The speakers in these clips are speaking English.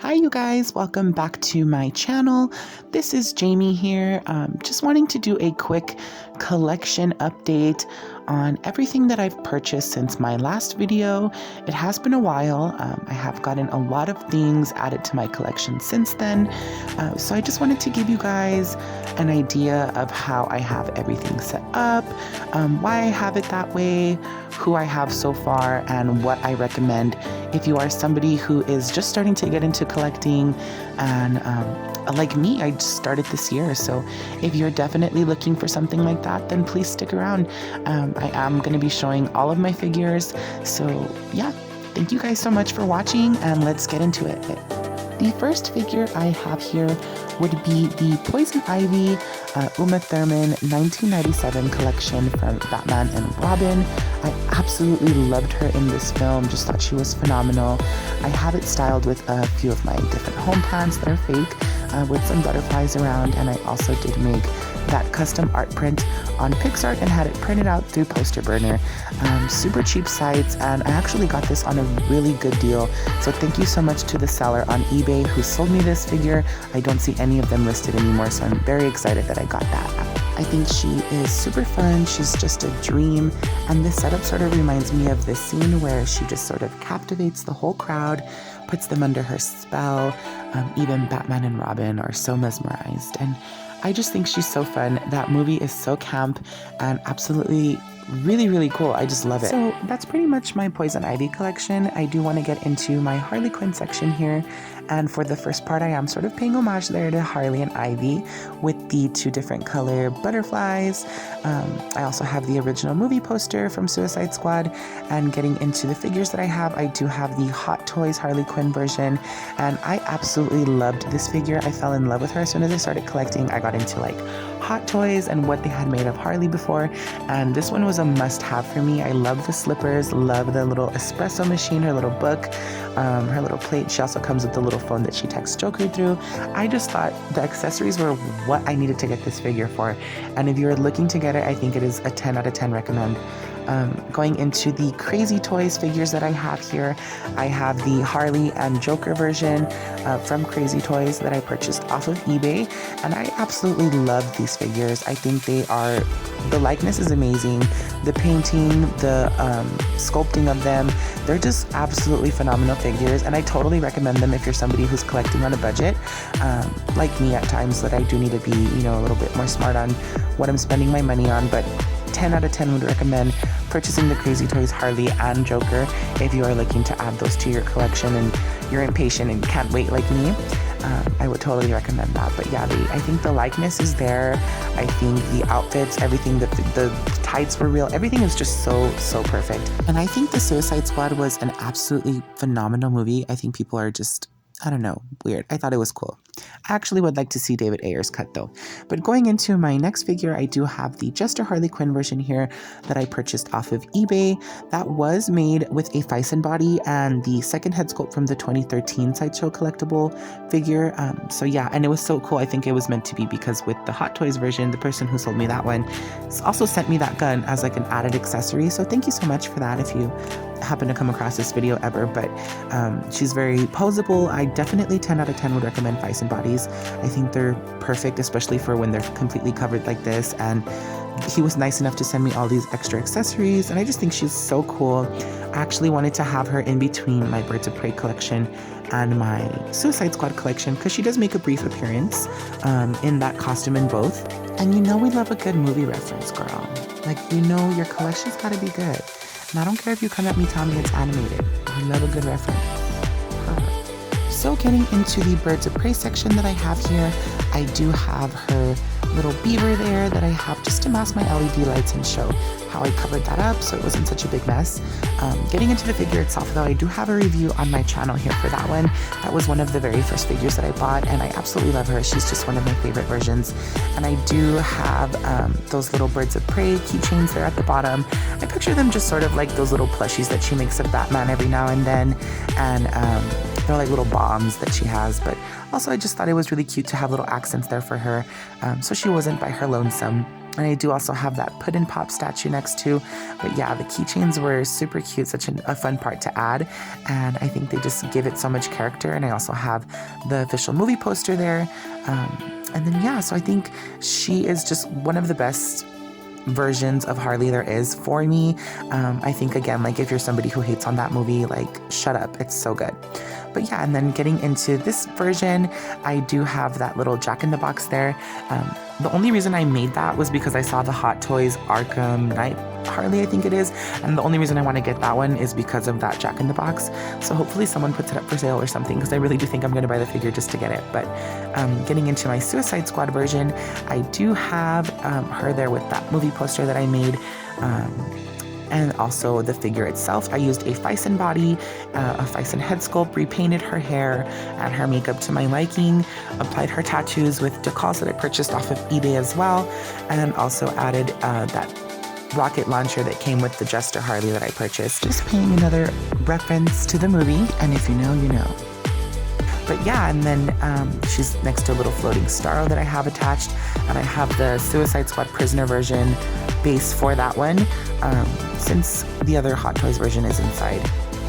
Hi you guys, welcome back to my channel. This is Jamie here. Just wanting to do a quick collection update on everything that I've purchased since my last video. It has been a while. I have gotten a lot of things added to my collection since then. So I just wanted to give you guys an idea of how I have everything set up, why I have it that way, who I have so far, and what I recommend if you are somebody who is just starting to get into collecting. And like me, I just started this year, so if you're definitely looking for something like that, then please stick around. I am going to be showing all of my figures, so yeah, thank you guys so much for watching, and let's get into it. The first figure I have here would be the Poison Ivy Uma Thurman 1997 collection from Batman and Robin. I absolutely loved her in this film, just thought she was phenomenal. I have it styled with a few of my different home plants that are fake, with some butterflies around, and I also did make that custom art print on PixArt and had it printed out through Poster Burner. Super cheap sites, and I actually got this on a really good deal, so thank you so much to the seller on eBay who sold me this figure. I don't see any of them listed anymore, so I'm very excited that I got that. I think she is super fun. She's just a dream, and this setup sort of reminds me of this scene where she just sort of captivates the whole crowd, puts them under her spell. Even Batman and Robin are so mesmerized, and I just think she's so fun. That movie is so camp and absolutely really cool. I just love it. So that's pretty much my Poison Ivy collection. I do want to get into my Harley Quinn section here, and for the first part I am sort of paying homage there to Harley and Ivy with the two different color butterflies. I also have the original movie poster from Suicide Squad, and getting into the figures that I do have the Hot Toys Harley Quinn version, and I absolutely loved this figure. I fell in love with her as soon as I started collecting. I got into like Hot Toys and what they had made of Harley before, and this one was a must-have for me. I love the slippers, love the little espresso machine, her little book, her little plate. She also comes with the little phone that she texts Joker through. I just thought the accessories were what I needed to get this figure for, and if you're looking to get it, I think it is a 10 out of 10 recommend. Going into the Crazy Toys figures that I have here, I have the Harley and Joker version from Crazy Toys that I purchased off of eBay, and I absolutely love these figures. I think the likeness is amazing, the painting, the sculpting of them, they're just absolutely phenomenal figures, and I totally recommend them if you're somebody who's collecting on a budget, like me at times, that I do need to be, a little bit more smart on what I'm spending my money on, but 10 out of 10 would recommend purchasing the Crazy Toys Harley and Joker if you are looking to add those to your collection and you're impatient and can't wait like me. I would totally recommend that. But yeah, I think the likeness is there. I think the outfits, everything, the tights were real. Everything is just so perfect. And I think the Suicide Squad was an absolutely phenomenal movie. I think people are just, I don't know, weird. I thought it was cool. I actually would like to see David Ayer's cut though. But going into my next figure, I do have the Jester Harley Quinn version here that I purchased off of eBay. That was made with a Fison body and the second head sculpt from the 2013 Sideshow collectible figure. So yeah, and it was so cool. I think it was meant to be, because with the Hot Toys version, the person who sold me that one also sent me that gun as like an added accessory. So thank you so much for that if you happen to come across this video ever. But she's very poseable. I definitely 10 out of 10 would recommend Fison bodies. I think they're perfect, especially for when they're completely covered like this, and he was nice enough to send me all these extra accessories, and I just think she's so cool. I actually wanted to have her in between my Birds of Prey collection and my Suicide Squad collection, because she does make a brief appearance in that costume in both. And we love a good movie reference, girl. Like, your collection's gotta be good. And I don't care if you come at me telling me it's animated. We love a good reference. So getting into the Birds of Prey section that I have here, I do have her little beaver there that I have just to mask my LED lights and show how I covered that up so it wasn't such a big mess. Getting into the figure itself though, I do have a review on my channel here for that one. That was one of the very first figures that I bought, and I absolutely love her. She's just one of my favorite versions. And I do have those little Birds of Prey keychains there at the bottom. I picture them just sort of like those little plushies that she makes of Batman every now and then, and they're like little bombs that she has, but also I just thought it was really cute to have little accents there for her, so she wasn't by her lonesome. And I do also have that Puddin' Pop statue next to. But yeah, the keychains were super cute, such a fun part to add. And I think they just give it so much character. And I also have the official movie poster there. And then, yeah, so I think she is just one of the best versions of Harley there is for me. I think, again, like if you're somebody who hates on that movie, like shut up, it's so good. But yeah, and then getting into this version, I do have that little Jack-in-the-Box there. The only reason I made that was because I saw the Hot Toys Arkham Knight Harley, I think it is. And the only reason I want to get that one is because of that Jack-in-the-Box. So hopefully someone puts it up for sale or something, because I really do think I'm going to buy the figure just to get it. But getting into my Suicide Squad version, I do have her there with that movie poster that I made. And also the figure itself. I used a Fison body, a Fison head sculpt, repainted her hair and her makeup to my liking, applied her tattoos with decals that I purchased off of eBay as well, and also added that rocket launcher that came with the Jester Harley that I purchased. Just paying another reference to the movie, and if you know, you know. But yeah, and then she's next to a little floating star that I have attached, and I have the Suicide Squad Prisoner version base for that one, since the other Hot Toys version is inside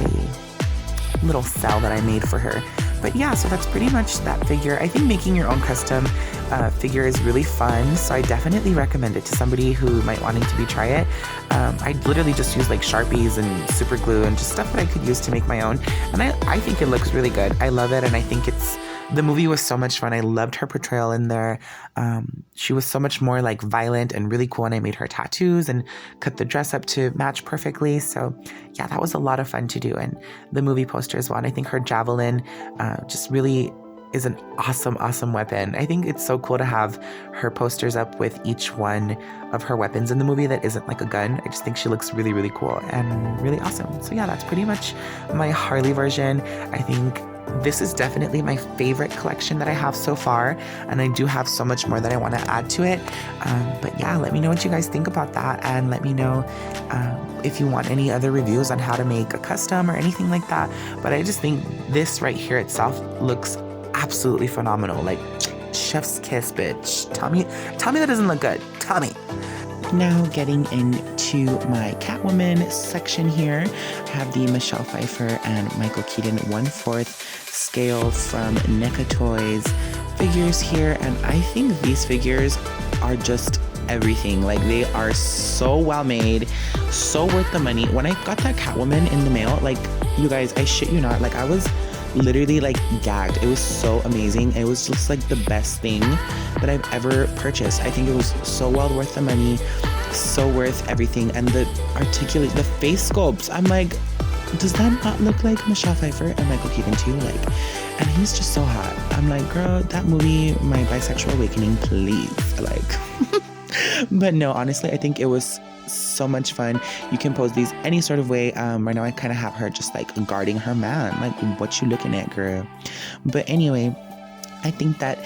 a little cell that I made for her. But yeah, so that's pretty much that figure. I think making your own custom figure is really fun, so I definitely recommend it to somebody who might wanting to try it. I literally just use like Sharpies and super glue and just stuff that I could use to make my own, and I think it looks really good. I love it, and I think the movie was so much fun. I loved her portrayal in there. She was so much more like violent and really cool, and I made her tattoos and cut the dress up to match perfectly. So yeah, that was a lot of fun to do, and the movie poster as well. And I think her javelin just really is an awesome weapon. I think it's so cool to have her posters up with each one of her weapons in the movie that isn't like a gun. I just think she looks really cool and really awesome. So yeah, that's pretty much my Harley version. I think this is definitely my favorite collection that I have so far, and I do have so much more that I want to add to it. But yeah, let me know what you guys think about that, and let me know if you want any other reviews on how to make a custom or anything like that. But I just think this right here itself looks absolutely phenomenal. Like, chef's kiss, bitch. Tell me that doesn't look good. Tell me. Now getting into my Catwoman section here, I have the Michelle Pfeiffer and Michael Keaton 1/4 scale from NECA Toys figures here, and I think these figures are just everything. Like, they are so well made, so worth the money. When I got that Catwoman in the mail, like, you guys, I shit you not, like, I was literally like gagged. It was so amazing. It was just like the best thing that I've ever purchased. I think it was so well worth the money, so worth everything. And the face sculpts, I'm like, does that not look like Michelle Pfeiffer and Michael Keaton too? Like, and he's just so hot. I'm like, girl, that movie, my bisexual awakening, please. Like, but no, honestly, I think it was so much fun. You can pose these any sort of way. Right now I kind of have her just like guarding her man, like, what you looking at, girl? But anyway, I think that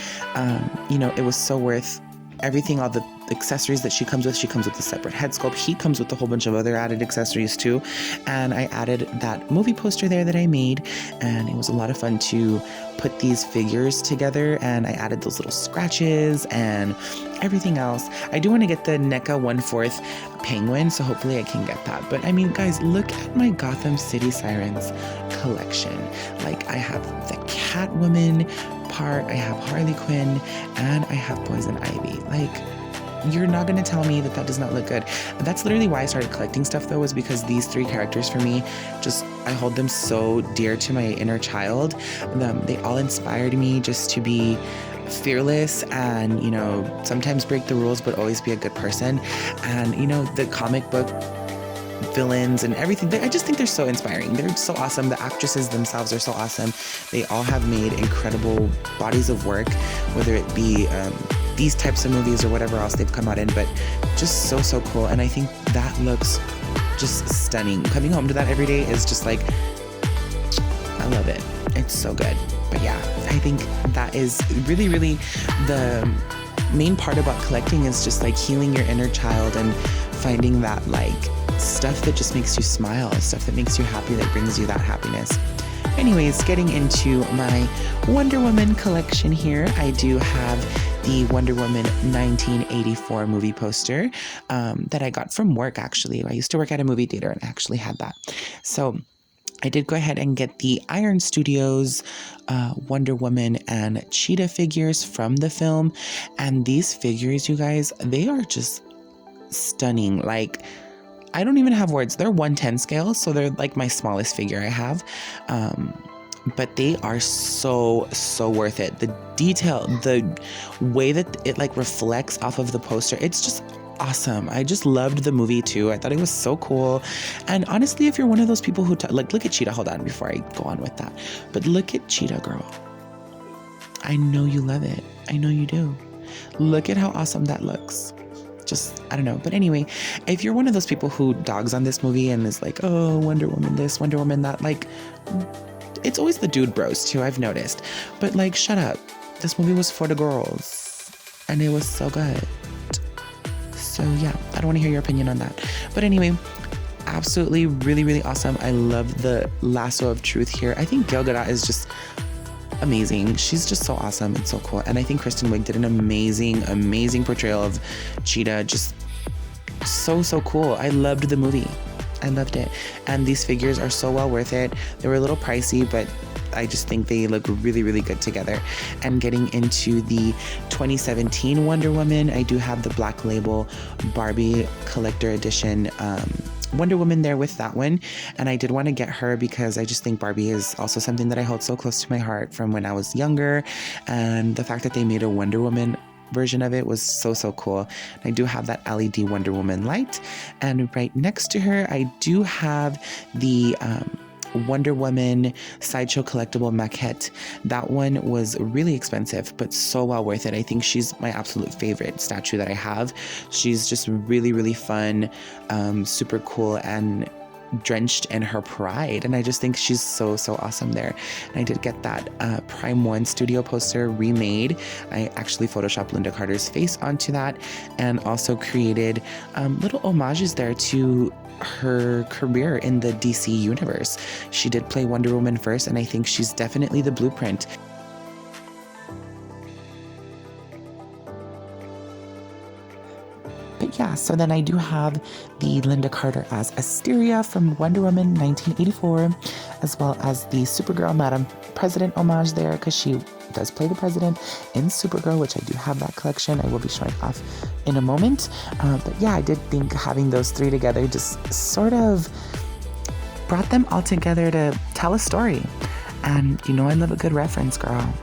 it was so worth everything, all the accessories that she comes with. She comes with a separate head sculpt. He comes with a whole bunch of other added accessories too. And I added that movie poster there that I made, and it was a lot of fun to put these figures together, and I added those little scratches and everything else. I do want to get the NECA 1/4 penguin, so hopefully I can get that. But I mean, guys, look at my Gotham City Sirens collection. Like, I have the Catwoman part, I have Harley Quinn, and I have Poison Ivy. Like, you're not going to tell me that does not look good. And that's literally why I started collecting stuff, though, was because these three characters for me, just, I hold them so dear to my inner child. They all inspired me just to be fearless and, sometimes break the rules, but always be a good person. And, the comic book villains and everything, I just think they're so inspiring. They're so awesome. The actresses themselves are so awesome. They all have made incredible bodies of work, whether it be these types of movies or whatever else they've come out in, but just so cool. And I think that looks just stunning. Coming home to that every day is just like, I love it. It's so good. But yeah, I think that is really the main part about collecting, is just like healing your inner child and finding that like stuff that just makes you smile, stuff that makes you happy, that brings you that happiness. Anyways, getting into my Wonder Woman collection here, I do have the Wonder Woman 1984 movie poster that I got from work, actually. I used to work at a movie theater and I actually had that. So I did go ahead and get the Iron Studios Wonder Woman and Cheetah figures from the film. And these figures, you guys, they are just stunning. Like, I don't even have words. They're 1/10 scale, so they're like my smallest figure I have. But they are so worth it. The detail, the way that it like reflects off of the poster, it's just awesome. I just loved the movie too. I thought it was so cool. And honestly, if you're one of those people who like, look at Cheetah. Hold on before I go on with that. But look at Cheetah, girl. I know you love it. I know you do. Look at how awesome that looks. Just, I don't know. But anyway, if you're one of those people who dogs on this movie and is like, oh, Wonder Woman this, Wonder Woman that, like, it's always the dude bros too, I've noticed. But like, shut up. This movie was for the girls and it was so good. So yeah, I don't want to hear your opinion on that. But anyway, absolutely really awesome. I love the lasso of truth here. I think Gal Gadot is just amazing. She's just so awesome and so cool. And I think Kristen Wiig did an amazing portrayal of Cheetah. Just so cool. I loved the movie. I loved it. And these figures are so well worth it. They were a little pricey, but I just think they look really good together. And getting into the 2017 Wonder Woman, I do have the Black Label Barbie Collector Edition Wonder Woman there with that one. And I did want to get her because I just think Barbie is also something that I hold so close to my heart from when I was younger. And the fact that they made a Wonder Woman version of it was so cool. I do have that LED Wonder Woman light, and right next to her I do have the Wonder Woman Sideshow collectible maquette. That one was really expensive but so well worth it. I think she's my absolute favorite statue that I have. She's just really fun, super cool, and drenched in her pride, and I just think she's so awesome there. And I did get that Prime 1 studio poster remade. I actually photoshopped Linda Carter's face onto that and also created little homages there to her career in the DC universe. She did play Wonder Woman first, and I think she's definitely the blueprint. But yeah, so then I do have the Linda Carter as Asteria from Wonder Woman 1984, as well as the Supergirl Madam President homage there, because she does play the president in Supergirl, which I do have that collection. I will be showing off in a moment. But yeah, I did think having those three together just sort of brought them all together to tell a story. And you know I love a good reference, girl.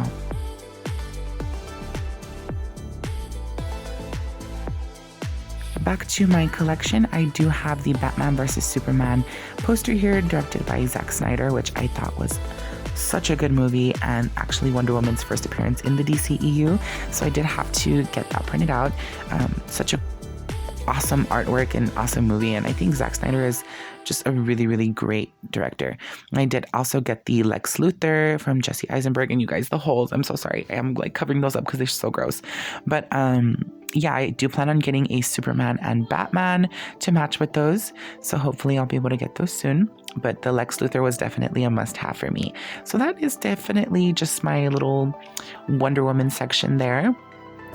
Back to my collection, I do have the Batman vs. Superman poster here, directed by Zack Snyder, which I thought was such a good movie and actually Wonder Woman's first appearance in the DCEU. So I did have to get that printed out. Such a awesome artwork and awesome movie, and I think Zack Snyder is just a really great director. And I did also get the Lex Luthor from Jesse Eisenberg, and you guys, the holes, I'm so sorry, I am like covering those up because they're so gross. But yeah, I do plan on getting a Superman and Batman to match with those, so hopefully I'll be able to get those soon. But the Lex Luthor was definitely a must-have for me. So that is definitely just my little Wonder Woman section there.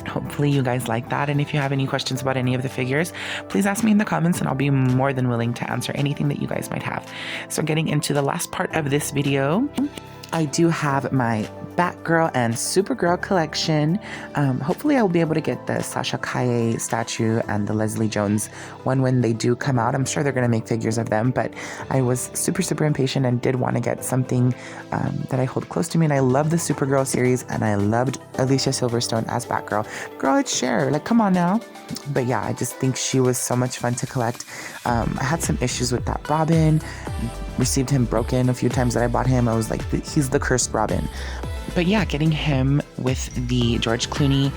Hopefully you guys like that, and if you have any questions about any of the figures, please ask me in the comments and I'll be more than willing to answer anything that you guys might have. So getting into the last part of this video, I do have my Batgirl and Supergirl collection. Hopefully I will be able to get the Sasha Calle statue and the Leslie Jones one when they do come out. I'm sure they're going to make figures of them, but I was super impatient and did want to get something that I hold close to me. And I love the Supergirl series, and I loved Alicia Silverstone as Batgirl. Girl, it's Cher, like, come on now. But yeah, I just think she was so much fun to collect. I had some issues with that Robin. Received him broken a few times that I bought him. I was like, he's the cursed Robin. But yeah, getting him with the George Clooney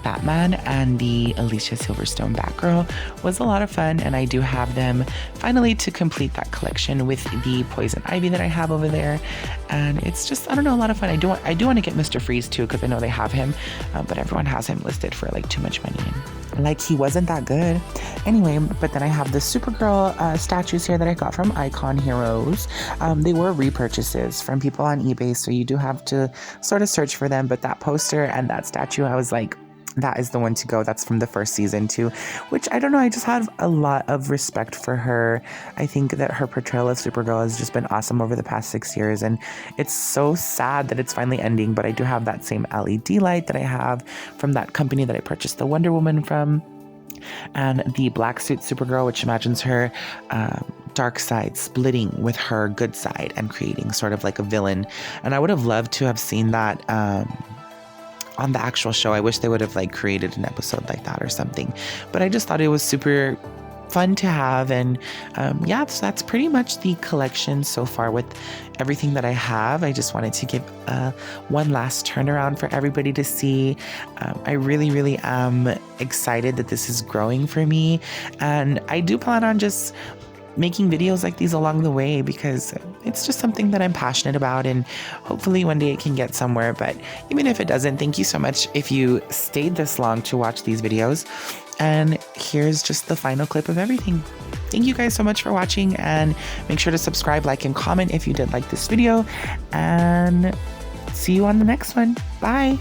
Batman and the Alicia Silverstone Batgirl was a lot of fun, and I do have them finally to complete that collection with the Poison Ivy that I have over there. And it's just, I don't know, a lot of fun. I do want to get Mr. Freeze too, because I know they have him, but everyone has him listed for like too much money, and like he wasn't that good. Anyway, but then I have the Supergirl statues here that I got from Icon Heroes. They were repurchases from people on eBay, so you do have to sort of search for them. But that poster and that statue, I was like, that is the one to go. That's from the first season too, which I don't know. I just have a lot of respect for her. I think that her portrayal of Supergirl has just been awesome over the past 6 years. And it's so sad that it's finally ending. But I do have that same LED light that I have from that company that I purchased the Wonder Woman from. And the black suit Supergirl, which imagines her dark side splitting with her good side and creating sort of like a villain. And I would have loved to have seen that on the actual show. I wish they would have like created an episode like that or something, but I just thought it was super fun to have. And yeah, so that's pretty much the collection so far with everything that I have. I just wanted to give one last turnaround for everybody to see. I really am excited that this is growing for me, and I do plan on just making videos like these along the way because it's just something that I'm passionate about, and hopefully one day it can get somewhere. But even if it doesn't, thank you so much if you stayed this long to watch these videos. And here's just the final clip of everything. Thank you guys so much for watching, and make sure to subscribe, like, and comment if you did like this video, and see you on the next one. Bye.